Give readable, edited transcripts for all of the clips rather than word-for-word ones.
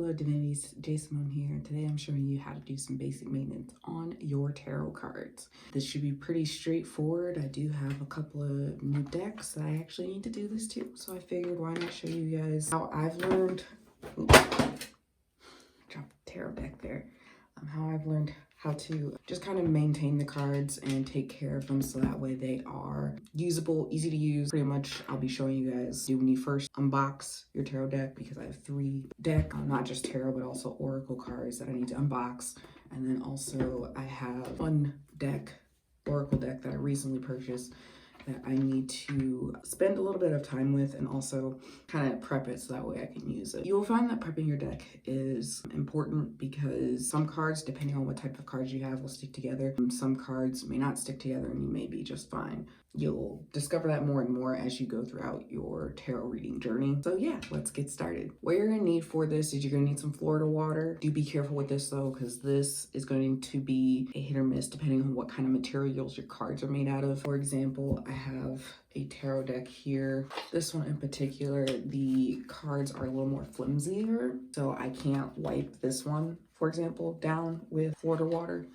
Hello Divinities, Jason here, and today I'm showing you how to do some basic maintenance on your tarot cards. This should be pretty straightforward. I do have a couple of new decks that I actually need to do this too, so I figured why not show you guys how I've learned, drop the tarot deck there, how I've learned how to just kind of maintain the cards and take care of them so that way they are usable, easy to use. Pretty much I'll be showing you guys when you first unbox your tarot deck, because I have 3 decks, not just tarot but also oracle cards that I need to unbox. And then also I have 1 deck, oracle deck, that I recently purchased that I need to spend a little bit of time with and also kind of prep it so that way I can use it. You will find that prepping your deck is important because some cards, depending on what type of cards you have, will stick together. Some cards may not stick together and you may be just fine. You'll discover that more and more as you go throughout your tarot reading journey. So yeah, let's get started. What you're gonna need for this is you're gonna need some Florida water. Do be careful with this though, because this is going to be a hit or miss depending on what kind of materials your cards are made out of. For example, I have a tarot deck here. This one in particular, the cards are a little more flimsier, so I can't wipe this one, for example, down with Florida water.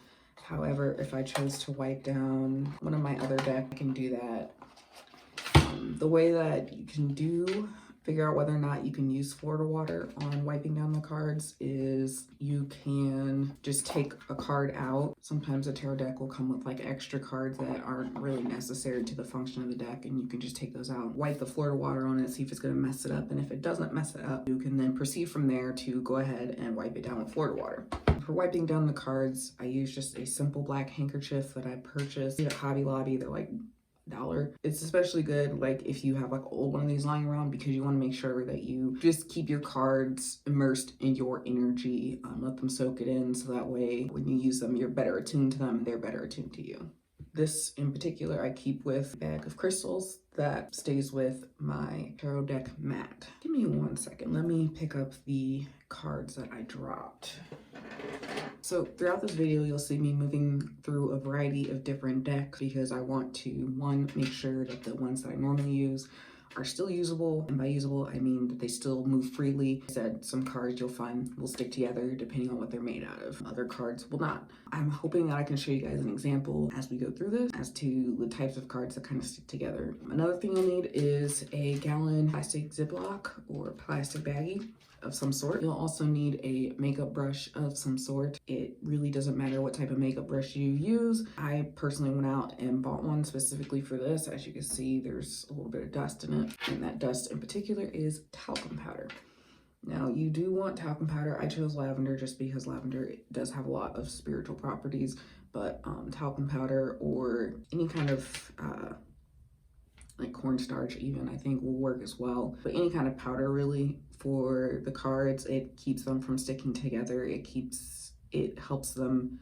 However, if I chose to wipe down one of my other decks, I can do that. The way that you can figure out whether or not you can use Florida water on wiping down the cards is you can just take a card out. Sometimes a tarot deck will come with like extra cards that aren't really necessary to the function of the deck, and you can just take those out, wipe the Florida water on it, see if it's going to mess it up, and if it doesn't mess it up, you can then proceed from there to go ahead and wipe it down with Florida water. For wiping down the cards, I use just a simple black handkerchief that I purchased at Hobby Lobby. They're like $1. It's especially good like if you have like an old one of these lying around, because you want to make sure that you just keep your cards immersed in your energy, let them soak it in, so that way when you use them you're better attuned to them, they're better attuned to you. This in particular I keep with a bag of crystals that stays with my tarot deck mat. Give me 1 second, let me pick up the cards that I dropped. So throughout this video, you'll see me moving through a variety of different decks because I want to, 1, make sure that the ones that I normally use are still usable. And by usable, I mean that they still move freely. I said some cards you'll find will stick together depending on what they're made out of. Other cards will not. I'm hoping that I can show you guys an example as we go through this as to the types of cards that kind of stick together. Another thing you'll need is a gallon plastic Ziploc or plastic baggie of some sort. You'll also need a makeup brush of some sort. It really doesn't matter what type of makeup brush you use. I personally went out and bought one specifically for this. As you can see, there's a little bit of dust in it, and that dust in particular is talcum powder. Now, you do want talcum powder. I chose lavender just because lavender does have a lot of spiritual properties, but talcum powder or any kind of like cornstarch even, I think will work as well. But any kind of powder really for the cards, it keeps them from sticking together. It helps them,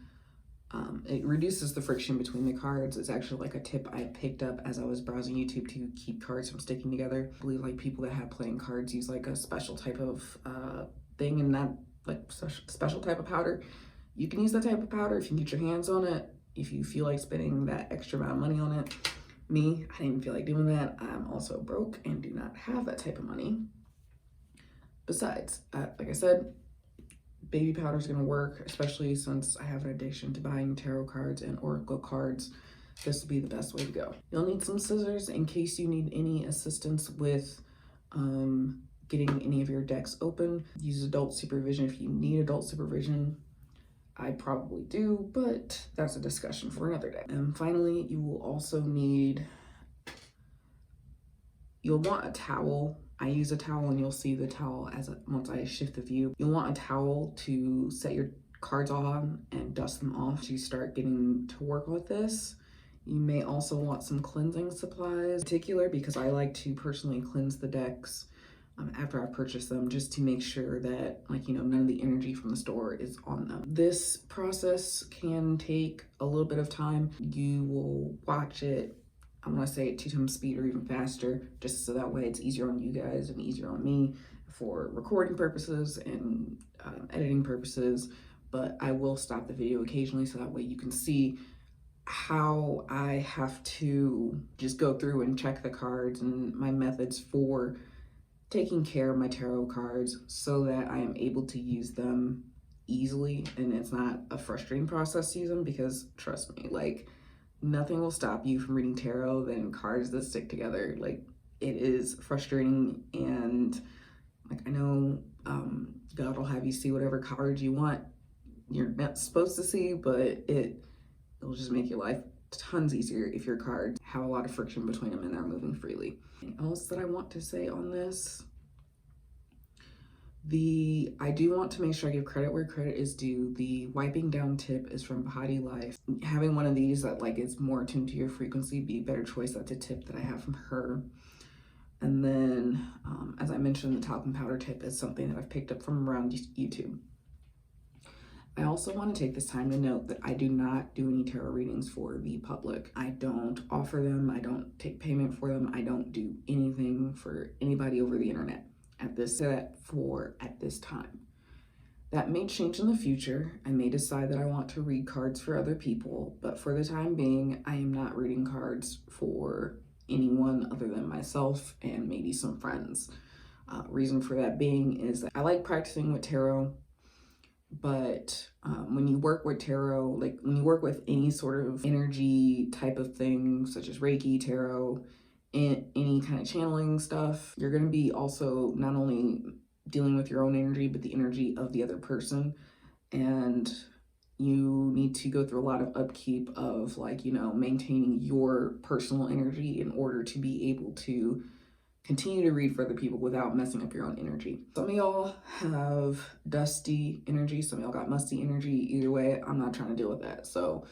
it reduces the friction between the cards. It's actually like a tip I picked up as I was browsing YouTube to keep cards from sticking together. I believe like people that have playing cards use like a special type of thing, and that like special type of powder. You can use that type of powder if you can get your hands on it, if you feel like spending that extra amount of money on it. Me, I didn't feel like doing that. I'm also broke and do not have that type of money. Besides, like I said, baby powder is going to work, especially since I have an addiction to buying tarot cards and oracle cards. This will be the best way to go. You'll need some scissors in case you need any assistance with getting any of your decks open. Use adult supervision if you need adult supervision. I probably do, but that's a discussion for another day. And finally, you will also need, you'll want a towel. I use a towel, and you'll see the towel once I shift the view. You'll want a towel to set your cards on and dust them off as you start getting to work with this. You may also want some cleansing supplies, in particular because I like to personally cleanse the decks after I purchase them, just to make sure that, like, you know, none of the energy from the store is on them. This process can take a little bit of time. You will watch it, I'm gonna say at 2 times speed or even faster, just so that way it's easier on you guys and easier on me for recording purposes and editing purposes. But I will stop the video occasionally so that way you can see how I have to just go through and check the cards and my methods for taking care of my tarot cards so that I am able to use them easily and it's not a frustrating process to use them, because trust me, like, nothing will stop you from reading tarot than cards that stick together. Like, it is frustrating, and like, I know God will have you see whatever cards you want you're not supposed to see, but it'll just make your life tons easier if your cards have a lot of friction between them and they're moving freely. Anything else that I want to say on this? I do want to make sure I give credit where credit is due. The wiping down tip is from Body Life. Having one of these that like is more attuned to your frequency be a better choice. That's a tip that I have from her. And then, as I mentioned, the talcum powder tip is something that I've picked up from around YouTube. I also want to take this time to note that I do not do any tarot readings for the public. I don't offer them. I don't take payment for them. I don't do anything for anybody over the internet at this time. That may change in the future. I may decide that I want to read cards for other people, but for the time being, I am not reading cards for anyone other than myself and maybe some friends. Reason for that being is that I like practicing with tarot, but when you work with tarot, like when you work with any sort of energy type of thing, such as Reiki, tarot, and any kind of channeling stuff, you're going to be also not only dealing with your own energy, but the energy of the other person. And you need to go through a lot of upkeep of, like, you know, maintaining your personal energy in order to be able to continue to read for other people without messing up your own energy. Some of y'all have dusty energy, some of y'all got musty energy. Either way, I'm not trying to deal with that. So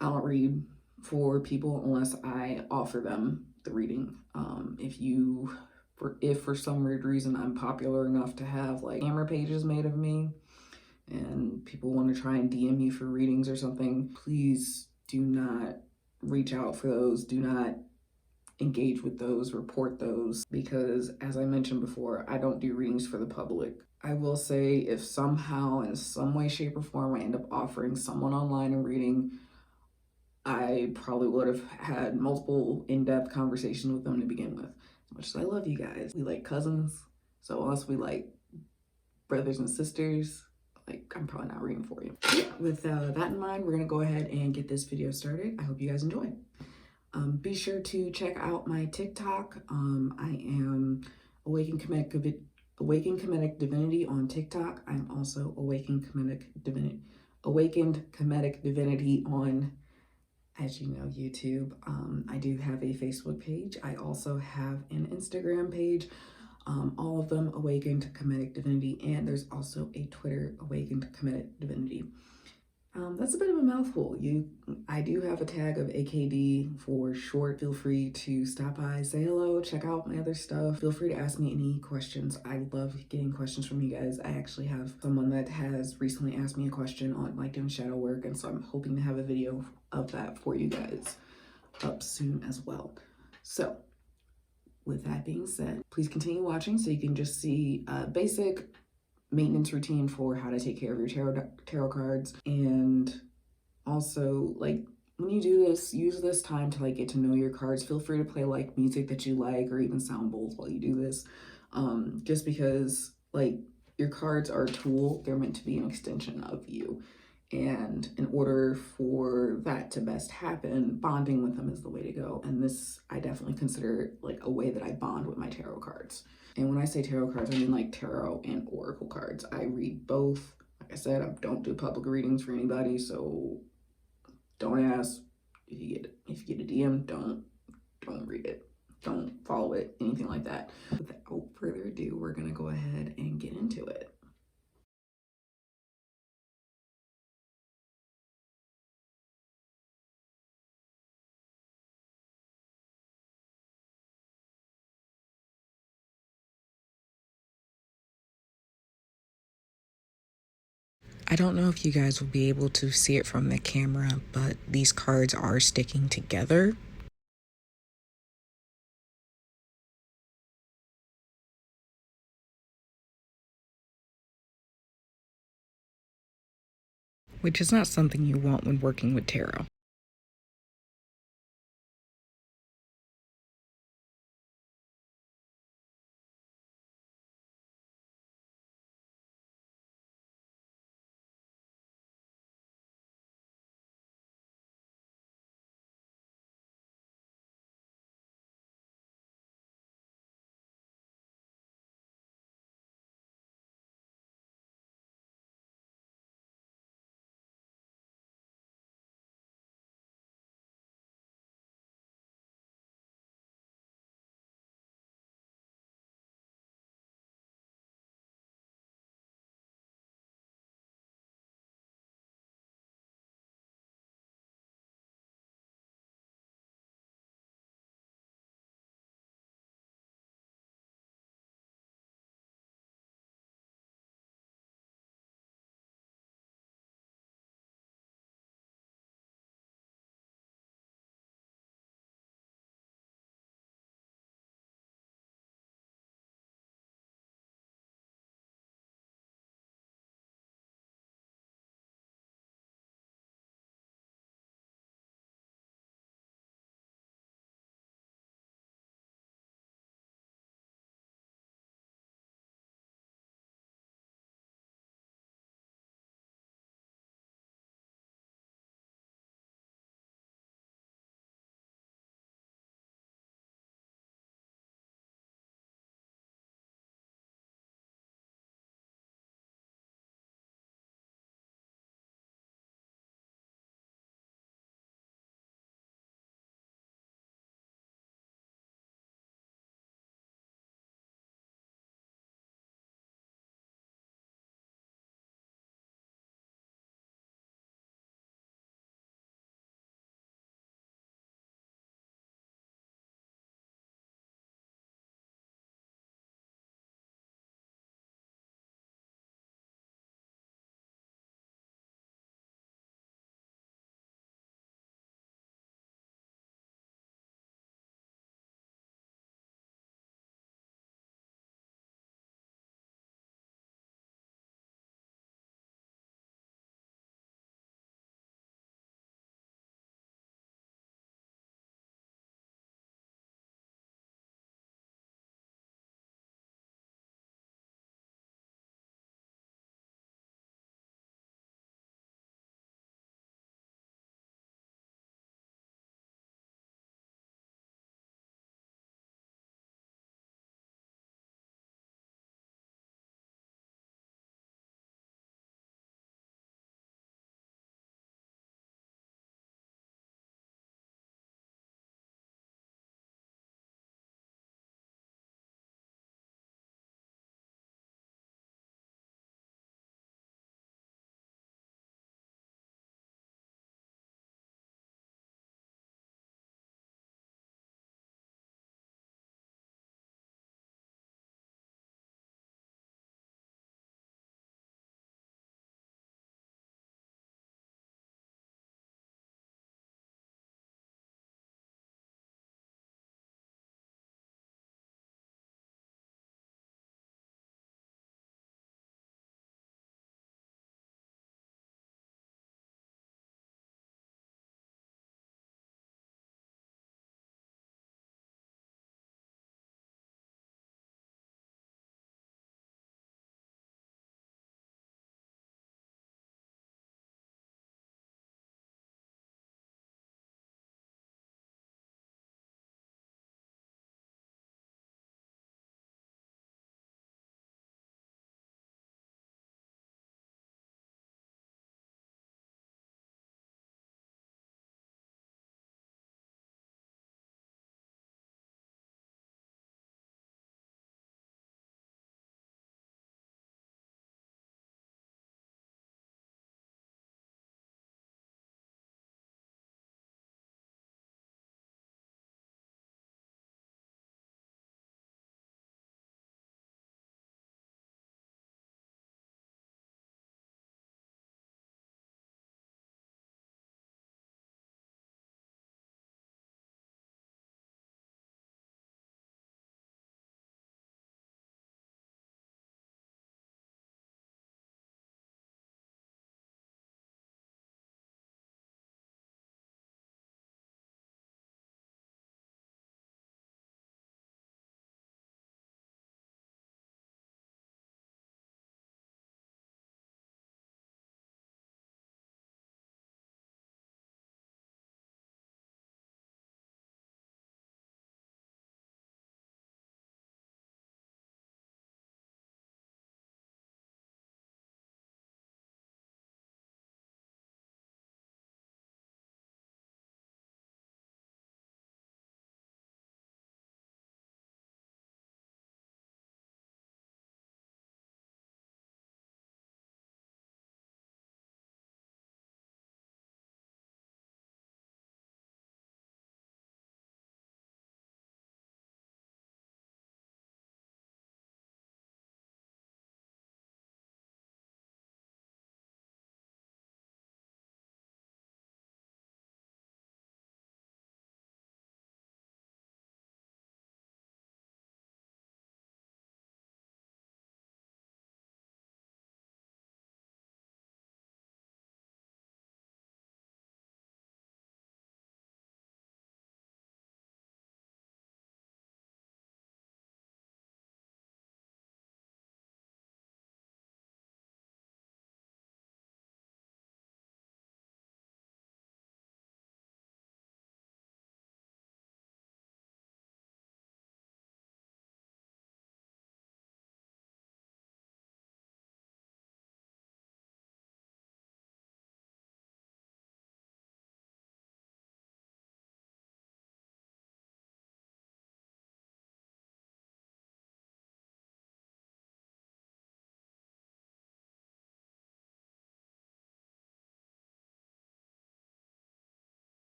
I don't read for people unless I offer them the reading. If for some weird reason I'm popular enough to have like camera pages made of me and people want to try and DM me for readings or something, please do not reach out for those. Do not engage with those, report those, because as I mentioned before, I don't do readings for the public. I will say if somehow in some way, shape, or form I end up offering someone online a reading, I probably would have had multiple in-depth conversations with them to begin with. As much as I love you guys, we like cousins, so unless we like brothers and sisters, like, I'm probably not reading for you. Yeah, with that in mind, we're gonna go ahead and get this video started. I hope you guys enjoy. Be sure to check out my TikTok. I am Awakened Comedic Divinity on TikTok. I'm also Awakened Comedic Divinity on, as you know, YouTube. I do have a Facebook page. I also have an Instagram page. All of them Awakened Comedic Divinity, and there's also a Twitter Awakened Comedic Divinity. That's a bit of a mouthful. I do have a tag of AKD for short. Feel free to stop by, say hello, check out my other stuff. Feel free to ask me any questions. I love getting questions from you guys. I actually have someone that has recently asked me a question on like doing shadow work, and so I'm hoping to have a video of that for you guys up soon as well. So with that being said, please continue watching so you can just see basic maintenance routine for how to take care of your tarot cards. And also, like, when you do this, use this time to like get to know your cards. Feel free to play like music that you like or even sound bowls while you do this, just because like your cards are a tool. They're meant to be an extension of you, and in order for that to best happen, bonding with them is the way to go. And this, I definitely consider like a way that I bond with my tarot cards. And when I say tarot cards, I mean like tarot and oracle cards. I read both. Like I said, I don't do public readings for anybody, so don't ask. If you get a DM, don't read it. Don't follow it, anything like that. Without further ado, we're gonna go ahead and get into it. I don't know if you guys will be able to see it from the camera, but these cards are sticking together. Which is not something you want when working with tarot.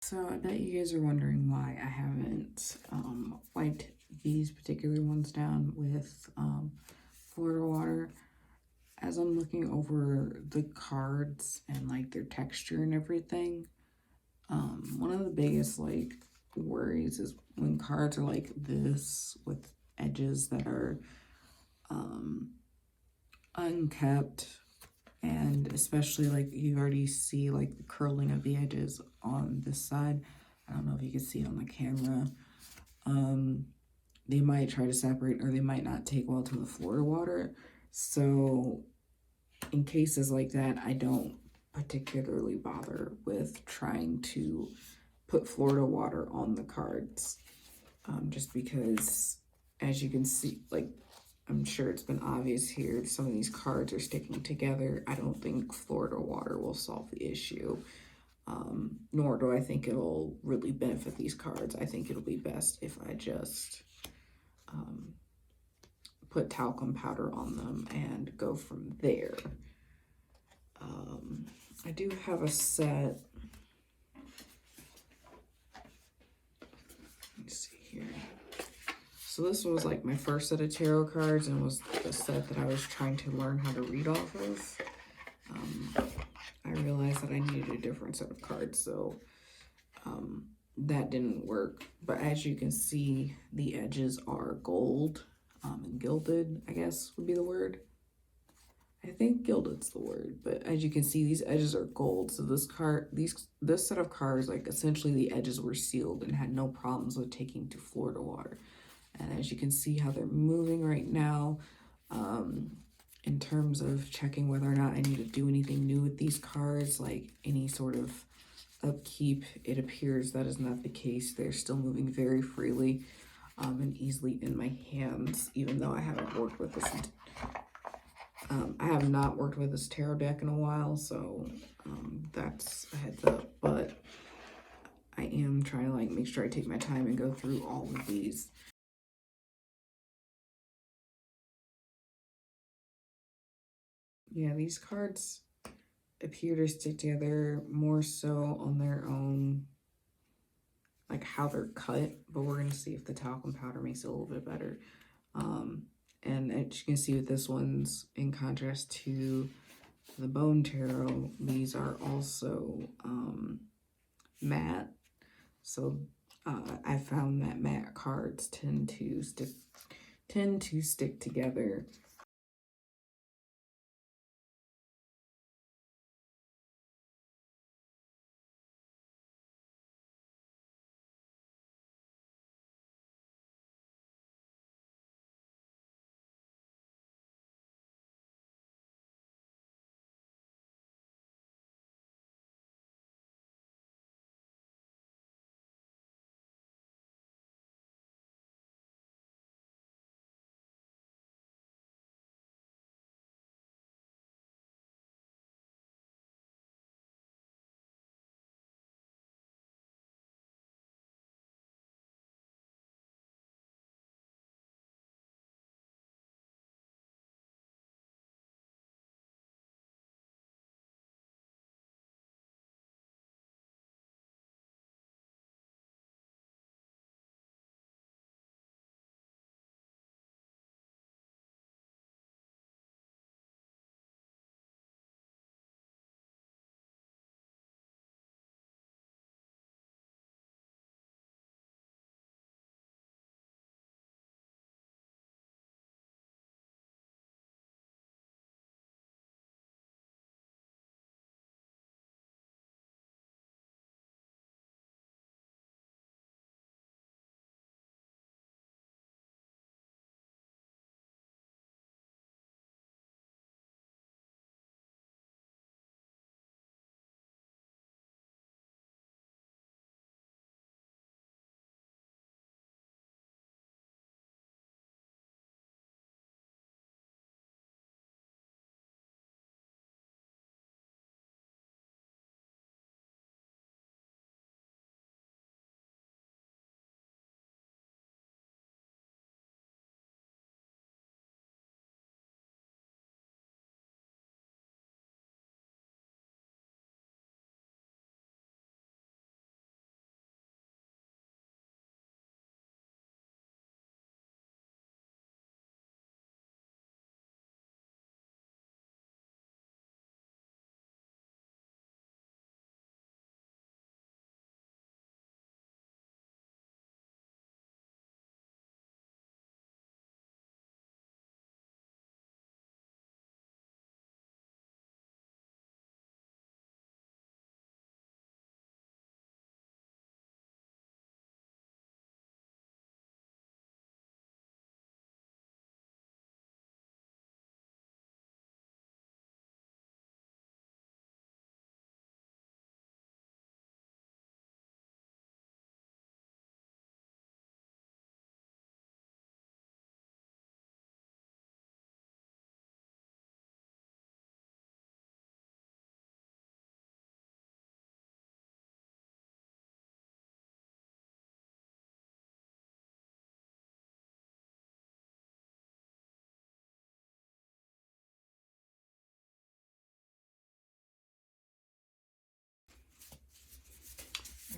So I bet you guys are wondering why I haven't wiped these particular ones down with Florida water. As I'm looking over the cards and like their texture and everything, one of the biggest like worries is when cards are like this with edges that are unkept, and especially like you already see like the curling of the edges on this side. I don't know if you can see on the camera. They might try to separate, or they might not take well to the Florida water. So in cases like that, I don't particularly bother with trying to put Florida water on the cards, just because, as you can see, like, I'm sure it's been obvious here, some of these cards are sticking together. I don't think Florida water will solve the issue, nor do I think it'll really benefit these cards. I think it'll be best if I just put talcum powder on them and go from there. I do have a set. Let me see here. So this was like my first set of tarot cards, and was the set that I was trying to learn how to read off of. I realized that I needed a different set of cards, so that didn't work. But as you can see, the edges are gold and gilded, I guess would be the word. I think gilded's the word, but as you can see, these edges are gold. So this set of cards, like essentially the edges were sealed and had no problems with taking to Florida water. And as you can see how they're moving right now, in terms of checking whether or not I need to do anything new with these cards, like any sort of upkeep, it appears that is not the case. They're still moving very freely and easily in my hands, even though I haven't worked with this. I have not worked with this tarot deck in a while, so that's a heads up. But I am trying to like make sure I take my time and go through all of these. Yeah, these cards appear to stick together more so on their own, like how they're cut, but we're going to see if the talcum powder makes it a little bit better. And as you can see with this one's, in contrast to the Bone Tarot, these are also matte. So I found that matte cards tend to stick together.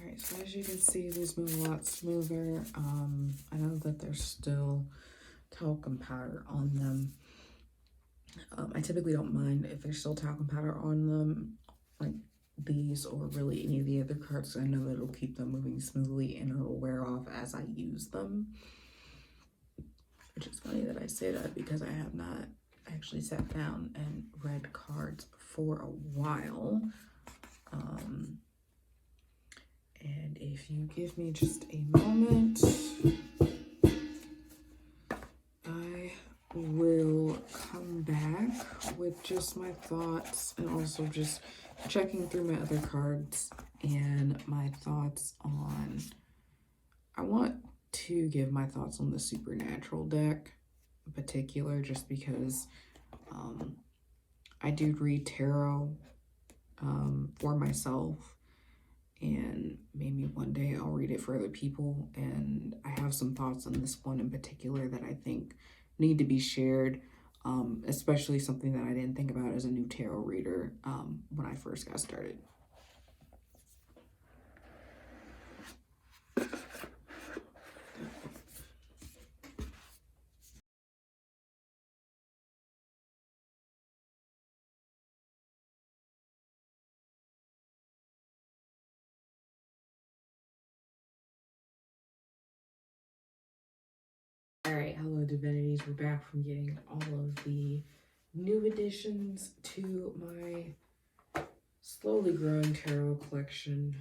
Alright, so as you can see, these move a lot smoother. I know that there's still talcum powder on them. I typically don't mind if there's still talcum powder on them, like these or really any of the other cards. I know that it'll keep them moving smoothly and it'll wear off as I use them. Which is funny that I say that because I have not actually sat down and read cards for a while. And if you give me just a moment, I will come back with just my thoughts and also just checking through my other cards and my thoughts on, I want to give my thoughts on the Supernatural deck in particular, just because I do read tarot for myself, and maybe one day I'll read it for other people, and I have some thoughts on this one in particular that I think need to be shared, especially something that I didn't think about as a new tarot reader when I first got started. Alright, hello divinities, we're back from getting all of the new additions to my slowly growing tarot collection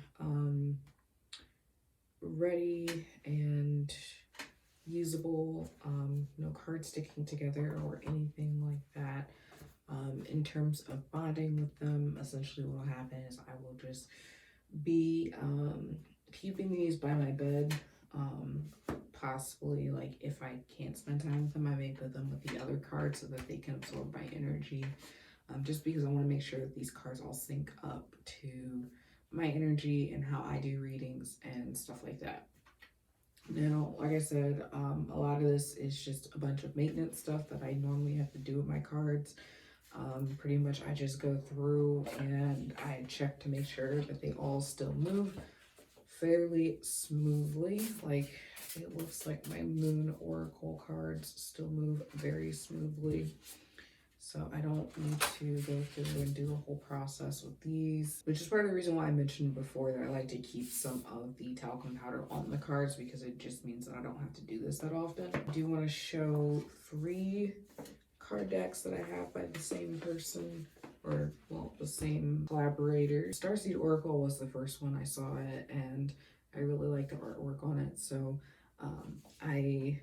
ready and usable, no cards sticking together or anything like that. In terms of bonding with them, essentially what will happen is I will just be keeping these by my bed. Possibly, like, if I can't spend time with them, I may put them with the other cards so that they can absorb my energy. Just because I want to make sure that these cards all sync up to my energy and how I do readings and stuff like that. Now, like I said, a lot of this is just a bunch of maintenance stuff that I normally have to do with my cards. Pretty much I just go through and I check to make sure that they all still move fairly smoothly. Like, it looks like my Moon Oracle cards still move very smoothly. So I don't need to go through and do a whole process with these, which is part of the reason why I mentioned before that I like to keep some of the talcum powder on the cards, because it just means that I don't have to do this that often. I do want to show 3 card decks that I have by the same person, or well, the same collaborator. Starseed Oracle was the first one I saw it, and I really liked the artwork on it, so I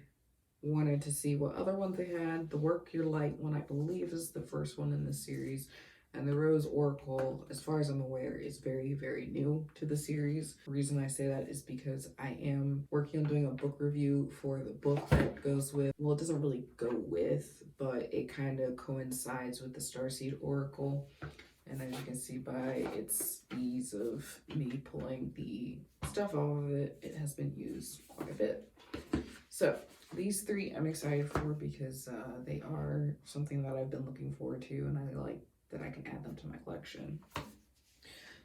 wanted to see what other ones they had. The Work Your Light one, I believe, is the first one in the series. And the Rose Oracle, as far as I'm aware, is very, very new to the series. The reason I say that is because I am working on doing a book review for the book that goes with, well, it doesn't really go with, but it kind of coincides with the Starseed Oracle. And as you can see by its ease of me pulling the stuff off of it, it has been used quite a bit. So these 3 I'm excited for because they are something that I've been looking forward to, and I like that I can add them to my collection.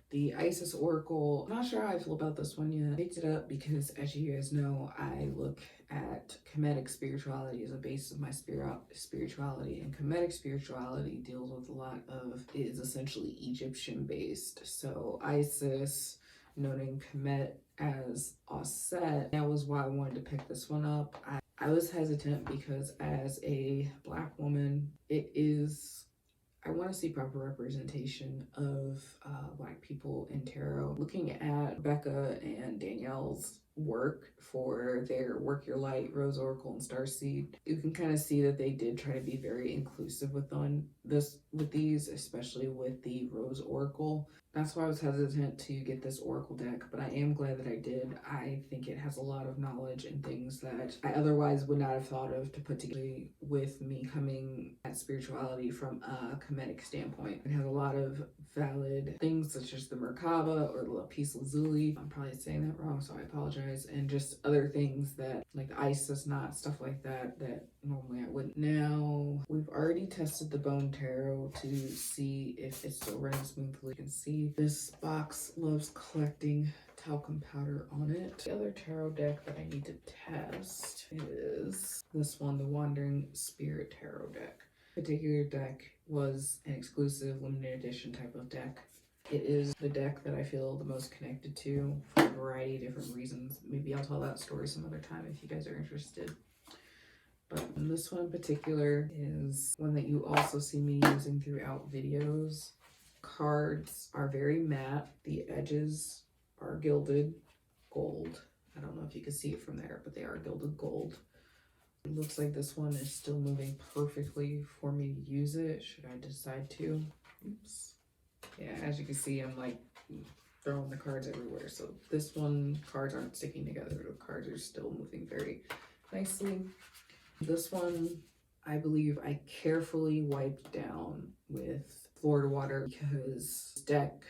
The Isis Oracle, not sure how I feel about this one yet. I picked it up because, as you guys know, I look at Kemetic spirituality as a base of my spirituality, and Kemetic spirituality deals with a lot of, it is essentially Egyptian based. So Isis, noting Kemet as Osset, that was why I wanted to pick this one up. I was hesitant because as a Black woman, I want to see proper representation of Black people in tarot. Looking at Becca and Danielle's work for their Work Your Light, Rose Oracle, and Starseed, you can kind of see that they did try to be very inclusive with these, especially with the Rose Oracle. That's why I was hesitant to get this Oracle deck, but I am glad that I did. I think it has a lot of knowledge and things that I otherwise would not have thought of to put together with me coming at spirituality from a Kemetic standpoint. It has a lot of valid things such as the Merkaba or the Lapis Lazuli. I'm probably saying that wrong, so I apologize. And just other things that, like the Isis knot, stuff like that, that normally I wouldn't. Now, we've already tested the Bone Tarot to see if it's still running smoothly. You can see this box loves collecting talcum powder on it. The other tarot deck that I need to test is this one, the Wandering Spirit Tarot deck. This particular deck was an exclusive limited edition type of deck. It is the deck that I feel the most connected to for a variety of different reasons. Maybe I'll tell that story some other time if you guys are interested. But this one in particular is one that you also see me using throughout videos. Cards are very matte. The edges are gilded gold. I don't know if you can see it from there, but they are gilded gold. It looks like this one is still moving perfectly for me to use it, should I decide to. Oops. Yeah, as you can see, I'm like throwing the cards everywhere. So this one, cards aren't sticking together. The cards are still moving very nicely. This one, I believe I carefully wiped down with Florida water because this deck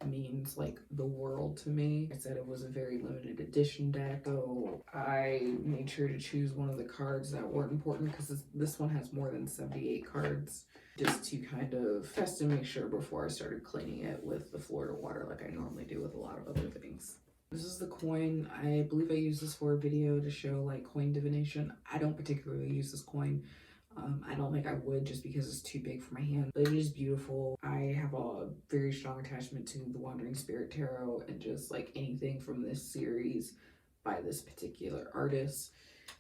means like the world to me. I said it was a very limited edition deck, so I made sure to choose one of the cards that weren't important because this one has more than 78 cards, just to kind of test and make sure before I started cleaning it with the Florida water like I normally do with a lot of other things. This is the coin. I believe I used this for a video to show like coin divination. I don't particularly use this coin. I don't think I would just because it's too big for my hand, but it is beautiful. I have a very strong attachment to the Wandering Spirit Tarot and just like anything from this series by this particular artist,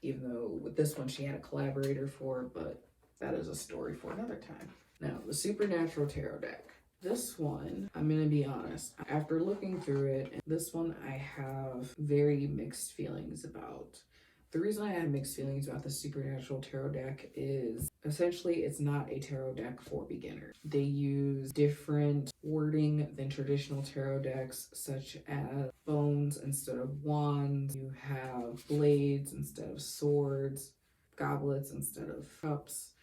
even though with this one she had a collaborator for, but that is a story for another time. Now, the Supernatural Tarot deck. This one, I'm gonna be honest, after looking through it, this one I have very mixed feelings about. The reason I have mixed feelings about the Supernatural Tarot deck is essentially it's not a tarot deck for beginners. They use different wording than traditional tarot decks, such as bones instead of wands. You have blades instead of swords, goblets instead of cups.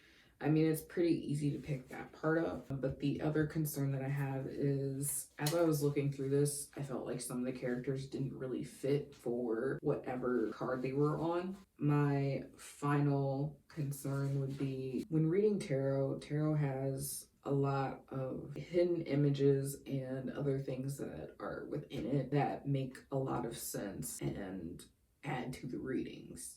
I mean, it's pretty easy to pick that part up, but the other concern that I have is, as I was looking through this, I felt like some of the characters didn't really fit for whatever card they were on. My final concern would be, when reading tarot, tarot has a lot of hidden images and other things that are within it that make a lot of sense and add to the readings.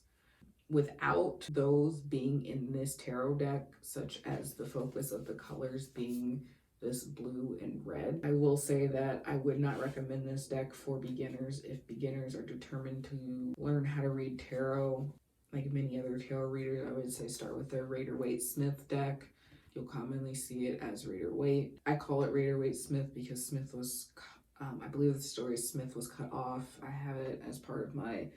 Without those being in this tarot deck, such as the focus of the colors being this blue and red, I will say that I would not recommend this deck for beginners. If beginners are determined to learn how to read tarot, like many other tarot readers, I would say start with the Rider-Waite-Smith deck. You'll commonly see it as Rider-Waite. I call it Rider-Waite-Smith because Smith was, I believe the story Smith was cut off. I have it as part of my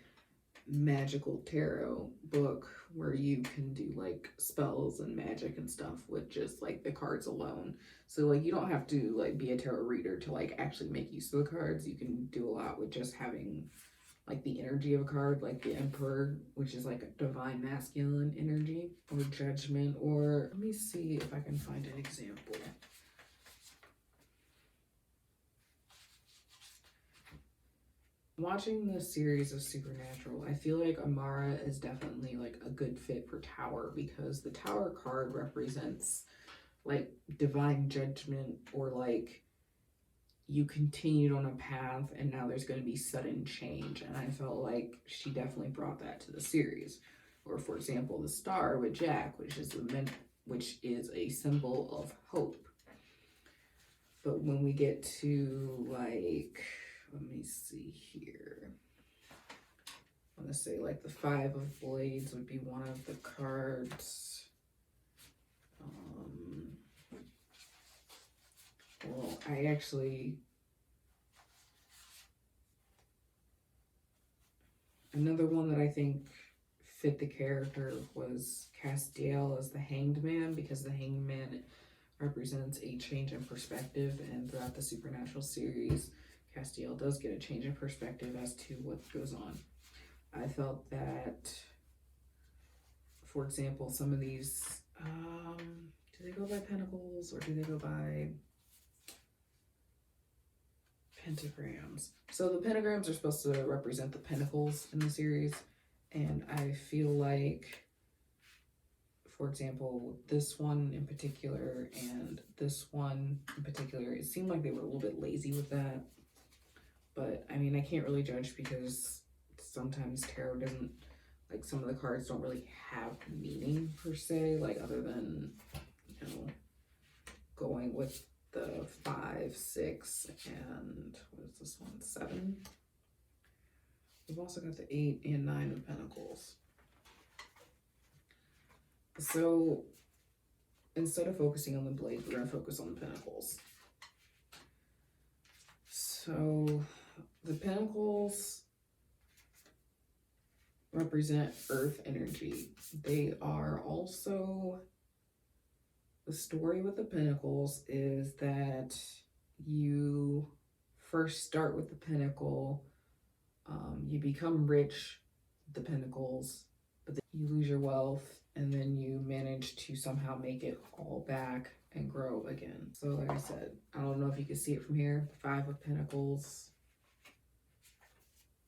magical tarot book where you can do like spells and magic and stuff with just like the cards alone. So like you don't have to like be a tarot reader to like actually make use of the cards. You can do a lot with just having like the energy of a card, like the Emperor, which is like a divine masculine energy, or Judgment, or let me see if I can find an example. Watching this series of Supernatural, I feel like Amara is definitely like a good fit for Tower, because the Tower card represents like divine judgment, or like you continued on a path and now there's going to be sudden change, and I felt like she definitely brought that to the series. Or for example, the star with Jack, which is a symbol of hope. But when we get to like, let me see here. I'm gonna say like the Five of Blades would be one of the cards. Well, another one that I think fit the character was Castiel as the Hanged Man, because the Hanged Man represents a change in perspective, and throughout the Supernatural series, Castiel does get a change in perspective as to what goes on. I felt that, for example, some of these, do they go by Pentacles or do they go by pentagrams? So the pentagrams are supposed to represent the Pinnacles in the series, and I feel like, for example, this one in particular and this one in particular, it seemed like they were a little bit lazy with that. But I mean, I can't really judge because sometimes tarot doesn't, like, some of the cards don't really have meaning per se, like, other than, you know, going with the 5, 6, and what is this one, 7. We've also got the 8 and 9 of Pentacles. So instead of focusing on the blade, we're going to focus on the Pentacles. So the Pentacles represent earth energy. They are also, the story with the Pentacles is that you first start with the Pentacle, you become rich with the Pentacles, but then you lose your wealth, and then you manage to somehow make it all back and grow again. So like I said, I don't know if you can see it from here, the 5 of Pentacles,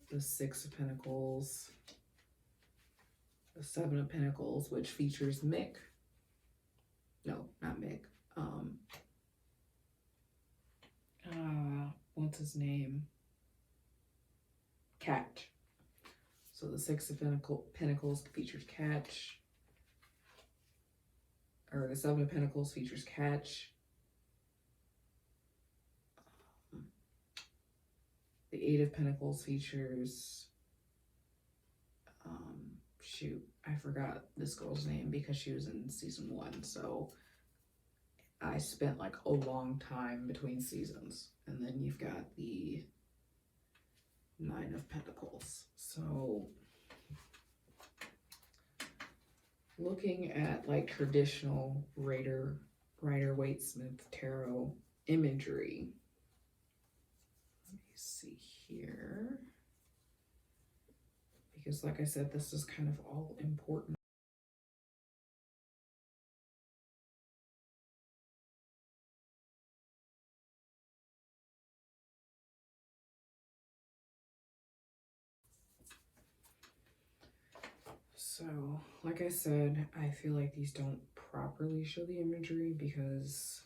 the 6 of Pentacles, the 7 of Pentacles, which features Mick. No, not Mick. What's his name? Catch. So the 6 of Pentacles features Catch. Or the 7 of Pentacles features Catch. The 8 of Pentacles features, shoot, I forgot this girl's name because she was in season 1. So I spent like a long time between seasons. And then you've got the 9 of Pentacles. So looking at like traditional Rider-Waite-Smith tarot imagery. Let me see here. Because like I said, this is kind of all important. So, like I said, I feel like these don't properly show the imagery because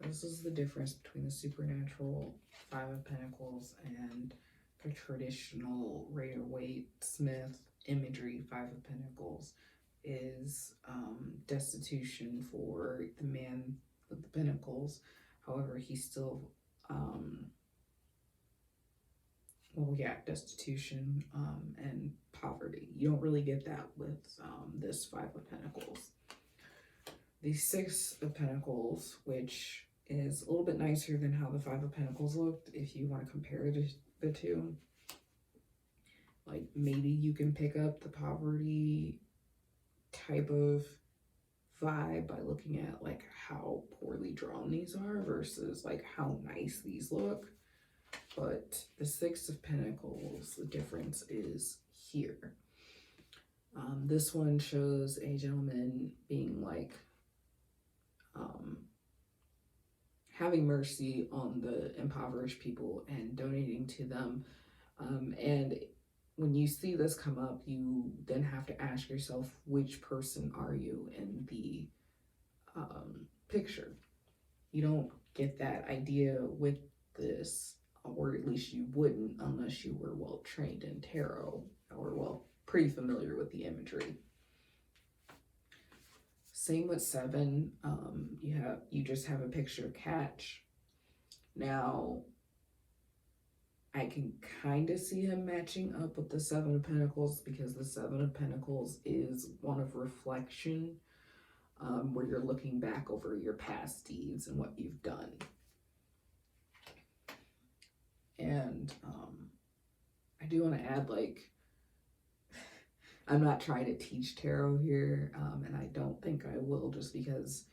this is the difference between the supernatural 5 of Pentacles and the traditional Rider-Waite-Smith imagery 5 of Pentacles is destitution for the man with the Pentacles. However, he's still destitution and poverty. You don't really get that with this 5 of Pentacles. The 6 of Pentacles, which is a little bit nicer than how the 5 of Pentacles looked, if you want to compare the two. Like, maybe you can pick up the poverty type of vibe by looking at like how poorly drawn these are versus like how nice these look. But the 6 of Pentacles, the difference is here. This one shows a gentleman being like, having mercy on the impoverished people and donating to them. And when you see this come up, you then have to ask yourself, which person are you in the picture? You don't get that idea with this, or at least you wouldn't unless you were well trained in tarot or well pretty familiar with the imagery. Same with 7. You just have a picture of Catch. Now I can kind of see him matching up with the 7 of Pentacles because the 7 of Pentacles is one of reflection, where you're looking back over your past deeds and what you've done. And I do want to add, like, I'm not trying to teach tarot here, and I don't think I will, just because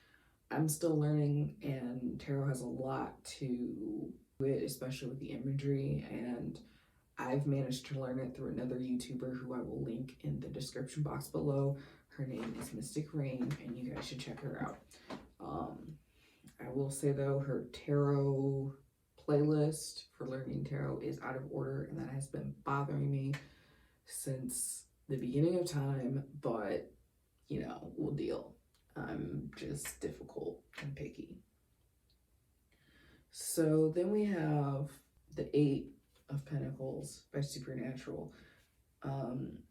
I'm still learning and tarot has a lot to it, especially with the imagery, and I've managed to learn it through another YouTuber who I will link in the description box below. Her name is Mystic Rain, and you guys should check her out. I will say though, her tarot playlist for learning tarot is out of order, and that has been bothering me since the beginning of time, but you know, we'll deal. I'm just difficult and picky. So then we have the 8 of Pentacles by Supernatural.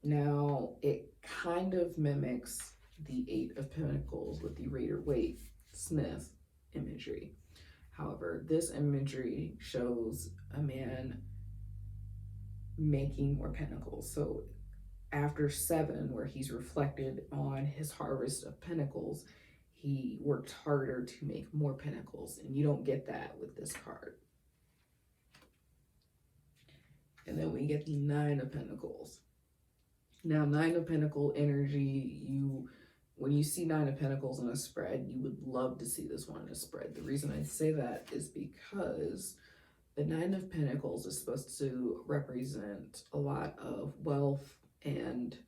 Now, it kind of mimics the Eight of Pentacles with the Rider-Waite-Smith imagery. However, this imagery shows a man making more pentacles. So after 7, where he's reflected on his harvest of pentacles, he worked harder to make more pentacles, and you don't get that with this card. And then we get the 9 of Pentacles. Now, 9 of Pentacle energy, when you see 9 of Pentacles in a spread, you would love to see this one in a spread. The reason I say that is because the 9 of Pentacles is supposed to represent a lot of wealth and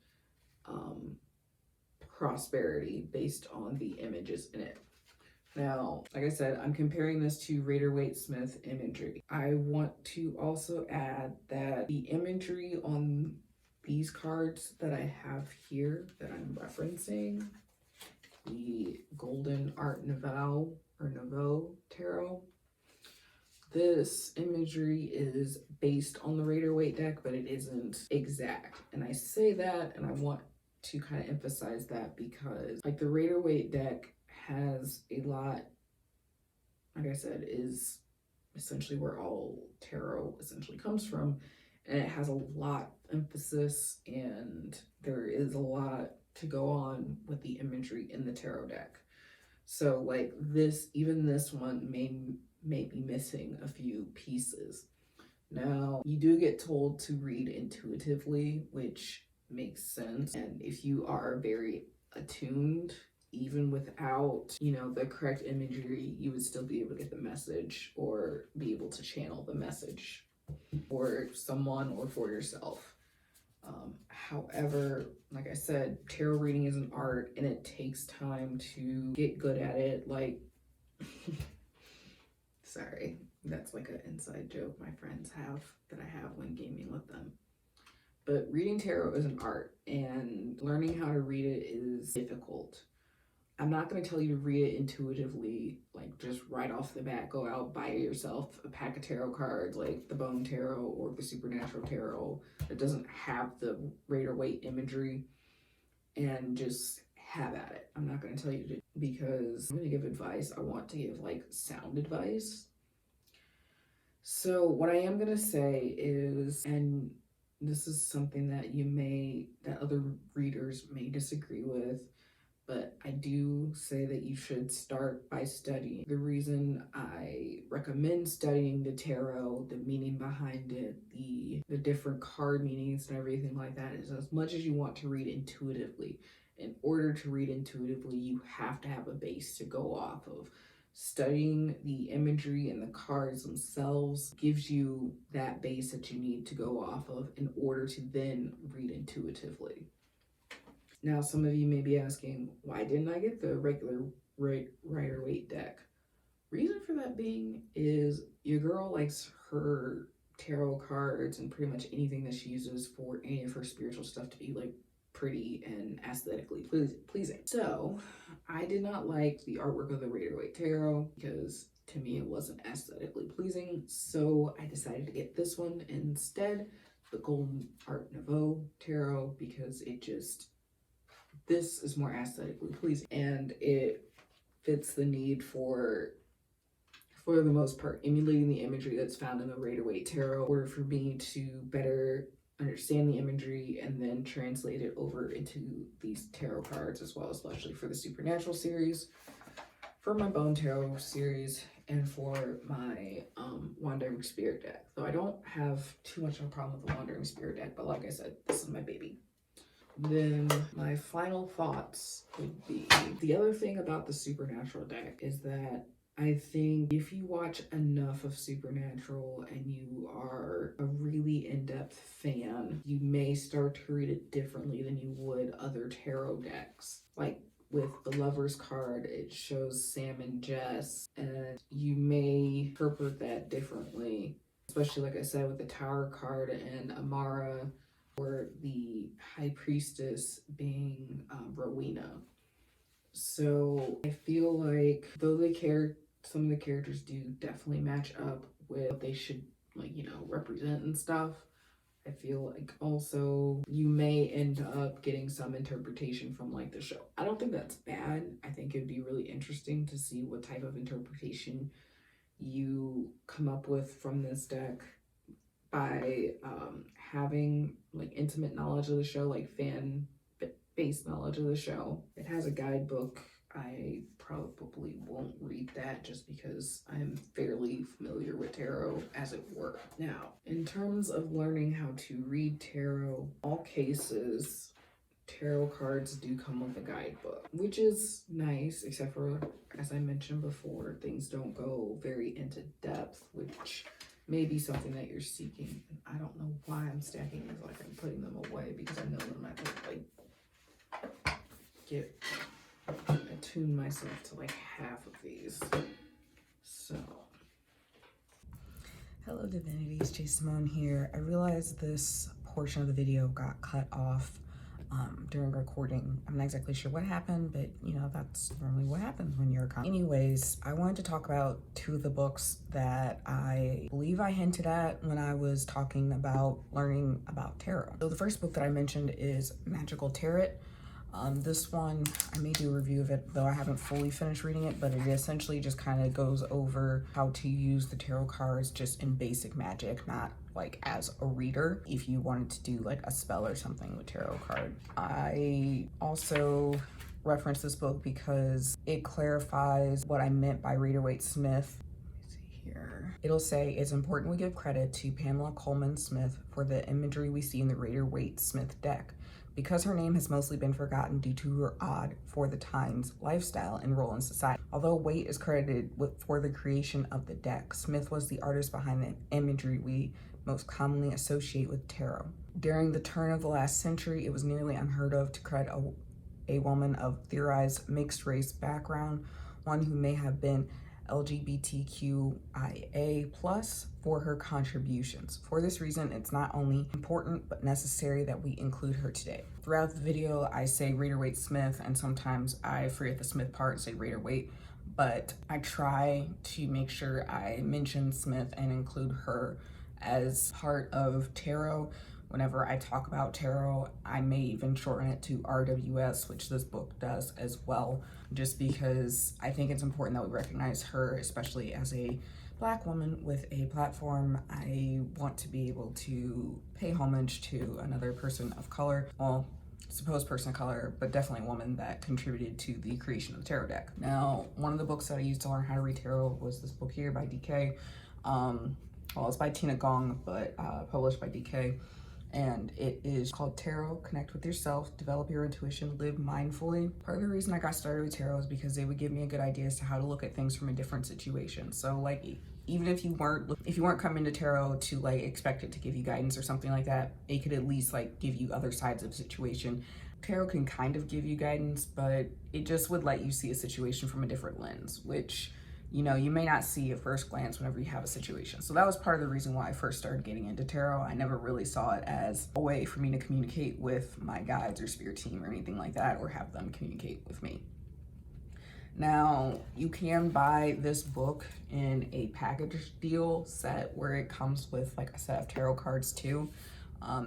prosperity based on the images in it. Now, like I said, I'm comparing this to Rider-Waite-Smith imagery. I want to also add that the imagery on these cards that I have here that I'm referencing, the Golden Art Nouveau or Nouveau Tarot, this imagery is based on the Rider-Waite deck, but it isn't exact. And I say that, and I want to kind of emphasize that because like the Rider-Waite deck has a lot, like I said, is essentially where all tarot essentially comes from, and it has a lot of emphasis, and there is a lot to go on with the imagery in the tarot deck. So like this, even this one may be missing a few pieces. Now, you do get told to read intuitively, which makes sense. And if you are very attuned, even without, the correct imagery, you would still be able to get the message or be able to channel the message for someone or for yourself. However, like I said, tarot reading is an art, and it takes time to get good at it. Like, sorry, that's like an inside joke my friends have that I have when gaming with them. But reading tarot is an art, and learning how to read it is difficult. I'm not going to tell you to read it intuitively, like just right off the bat, go out, buy yourself a pack of tarot cards like the Bone Tarot or the Supernatural Tarot that doesn't have the Rider-Waite imagery, and just have at it. I'm not going to tell you to, because I'm going to give advice. I want to give like sound advice. So what I am going to say is, and this is something that that other readers may disagree with, but I do say that you should start by studying. The reason I recommend studying the tarot, the meaning behind it, the different card meanings and everything like that, is as much as you want to read intuitively. In order to read intuitively, you have to have a base to go off of. Studying the imagery and the cards themselves gives you that base that you need to go off of in order to then read intuitively. Now, some of you may be asking, why didn't I get the regular Rider-Waite deck? Reason for that being is your girl likes her tarot cards and pretty much anything that she uses for any of her spiritual stuff to be like pretty and aesthetically pleasing. So I did not like the artwork of the Rider-Waite Tarot because to me it wasn't aesthetically pleasing. So I decided to get this one instead, the Golden Art Nouveau Tarot, because this is more aesthetically pleasing, and it fits the need for the most part, emulating the imagery that's found in the Rider-Waite Tarot, in order for me to better understand the imagery and then translate it over into these tarot cards as well, especially for the Supernatural series, for my Bone Tarot series, and for my Wandering Spirit deck. So I don't have too much of a problem with the Wandering Spirit deck, but like I said, this is my baby. Then my final thoughts would be, the other thing about the Supernatural deck is that I think if you watch enough of Supernatural and you are a really in-depth fan, you may start to read it differently than you would other tarot decks. Like with the Lovers card, it shows Sam and Jess, and you may interpret that differently, especially like I said with the Tower card and Amara, or the High Priestess being Rowena. So I feel like though some of the characters do definitely match up with what they should like, you know, represent and stuff. I feel like also you may end up getting some interpretation from like the show. I don't think that's bad. I think it'd be really interesting to see what type of interpretation you come up with from this deck by having like intimate knowledge of the show, like fan based knowledge of the show. It has a guidebook. I probably won't read that just because I'm fairly familiar with tarot, as it were. Now, in terms of learning how to read tarot, all cases, tarot cards do come with a guidebook, which is nice, except for, as I mentioned before, things don't go very into depth, which may be something that you're seeking. And I don't know why I'm stacking these like I'm putting them away, because I know that I'm not gonna like attune myself to like half of these. So, hello divinities, J Simone here. I realized this portion of the video got cut off during recording. I'm not exactly sure what happened, but you know, that's normally what happens when you're a anyways, I wanted to talk about two of the books that I believe I hinted at when I was talking about learning about tarot. So the first book that I mentioned is Magical Tarot. This one, I may do a review of it, though I haven't fully finished reading it, but it essentially just kind of goes over how to use the tarot cards just in basic magic, not like as a reader, if you wanted to do like a spell or something with tarot card. I also reference this book because it clarifies what I meant by Rider-Waite-Smith. Here. It'll say, it's important we give credit to Pamela Coleman Smith for the imagery we see in the Rider-Waite-Smith deck. Because her name has mostly been forgotten due to her odd, for the times, lifestyle and role in society. Although Waite is credited for the creation of the deck, Smith was the artist behind the imagery we most commonly associate with tarot. During the turn of the last century, it was nearly unheard of to credit a woman of theorized mixed race background, one who may have been LGBTQIA+ for her contributions. For this reason, it's not only important but necessary that we include her today. Throughout the video, I say Rider-Waite-Smith, and sometimes I forget the Smith part and say Rider-Waite, but I try to make sure I mention Smith and include her as part of tarot. Whenever I talk about tarot, I may even shorten it to RWS, which this book does as well, just because I think it's important that we recognize her, especially as a Black woman with a platform. I want to be able to pay homage to another person of color, well, supposed person of color, but definitely a woman that contributed to the creation of the tarot deck. Now, one of the books that I used to learn how to read tarot was this book here by DK. Well, it's by Tina Gong, but published by DK. And it is called Tarot, Connect with Yourself, Develop Your Intuition, Live Mindfully. Part of the reason I got started with tarot is because they would give me a good idea as to how to look at things from a different situation. So like, even if you weren't coming to tarot to like expect it to give you guidance or something like that, it could at least like give you other sides of the situation. Tarot can kind of give you guidance, but it just would let you see a situation from a different lens, which, you know, you may not see at first glance whenever you have a situation. So that was part of the reason why I first started getting into tarot. I never really saw it as a way for me to communicate with my guides or spirit team or anything like that, or have them communicate with me. Now, you can buy this book in a package deal set where it comes with like a set of tarot cards too.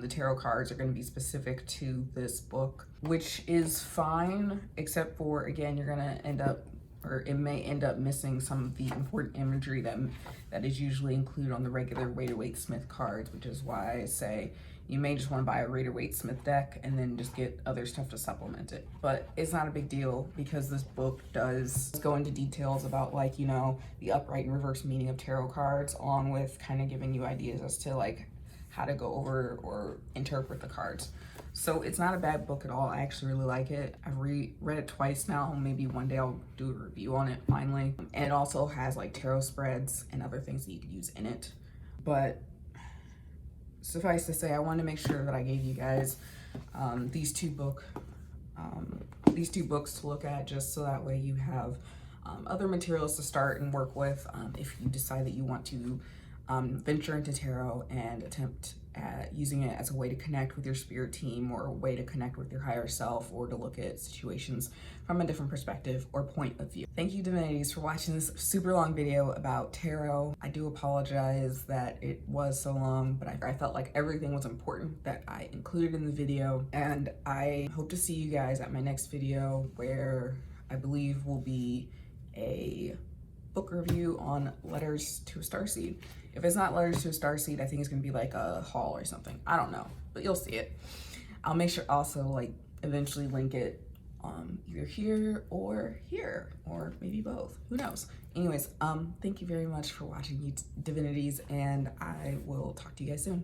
The tarot cards are going to be specific to this book, which is fine, except for, again, you're going to end up, or it may end up missing some of the important imagery that is usually included on the regular Rider-Waite-Smith cards, which is why I say you may just want to buy a Rider-Waite-Smith deck and then just get other stuff to supplement it. But it's not a big deal because this book does go into details about, like, you know, the upright and reverse meaning of tarot cards, along with kind of giving you ideas as to like how to go over or interpret the cards. So it's not a bad book at all. I actually really like it. I've read it twice now. Maybe one day I'll do a review on it finally. And it also has like tarot spreads and other things that you could use in it. But suffice to say, I wanted to make sure that I gave you guys these two books to look at, just so that way you have other materials to start and work with if you decide that you want to venture into tarot and attempt at using it as a way to connect with your spirit team, or a way to connect with your higher self, or to look at situations from a different perspective or point of view. Thank you, divinities, for watching this super long video about tarot. I do apologize that it was so long, but I felt like everything was important that I included in the video, and I hope to see you guys at my next video, where I believe will be a book review on Letters to a Starseed. If it's not Letters to a Starseed, I think it's gonna be like a haul or something. I don't know, but you'll see it. I'll make sure also like eventually link it either here, or maybe both. Who knows? Anyways, thank you very much for watching, you divinities, and I will talk to you guys soon.